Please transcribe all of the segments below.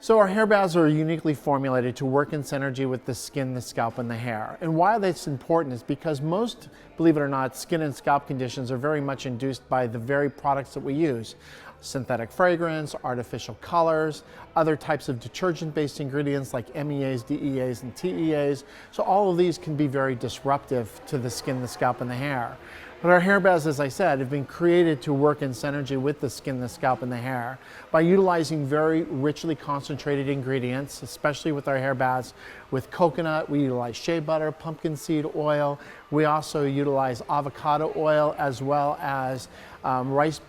So our hair baths are uniquely formulated to work in synergy with the skin, the scalp, and the hair. And why that's important is because most, believe it or not, skin and scalp conditions are very much induced by the very products that we use. Synthetic fragrance, artificial colors, other types of detergent-based ingredients like MEAs, DEAs, and TEAs. So all of these can be very disruptive to the skin, the scalp, and the hair. But our hair baths, as I said, have been created to work in synergy with the skin, the scalp, and the hair by utilizing very richly concentrated ingredients, especially with our hair baths. With coconut, we utilize shea butter, pumpkin seed oil. We also utilize avocado oil as well as rice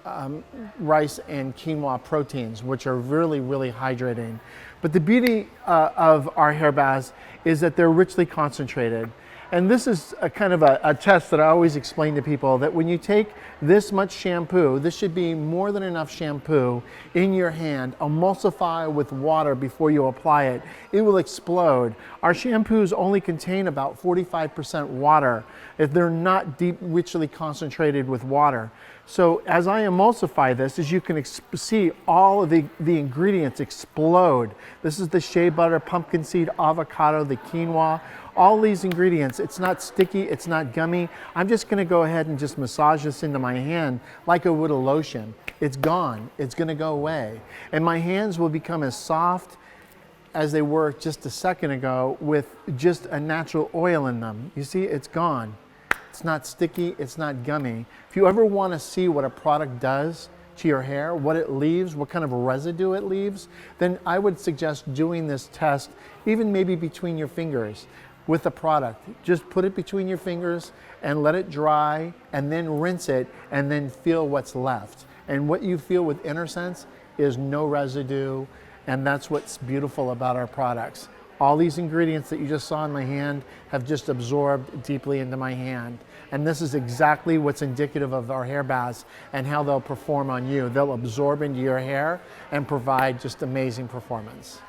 and quinoa proteins, which are really, really hydrating. But the beauty of our hair baths is that they're richly concentrated. And this is a kind of a test that I always explain to people, that when you take this much shampoo, this should be more than enough shampoo in your hand, emulsify with water before you apply it. It will explode. Our shampoos only contain about 45% water if they're not deep, richly concentrated with water. So as I emulsify this, as you can see, all of the ingredients explode. This is the shea butter, pumpkin seed, avocado, the quinoa, all these ingredients. It's not sticky, it's not gummy. I'm just gonna go ahead and just massage this into my hand like I would a lotion. It's gone, it's gonna go away. And my hands will become as soft as they were just a second ago with just a natural oil in them. You see, it's gone. It's not sticky, it's not gummy. If you ever want to see what a product does to your hair, what it leaves, what kind of residue it leaves, then I would suggest doing this test even maybe between your fingers with the product. Just put it between your fingers and let it dry and then rinse it and then feel what's left. And what you feel with Innersense is no residue, and that's what's beautiful about our products. All these ingredients that you just saw in my hand have just absorbed deeply into my hand. And this is exactly what's indicative of our hair baths and how they'll perform on you. They'll absorb into your hair and provide just amazing performance.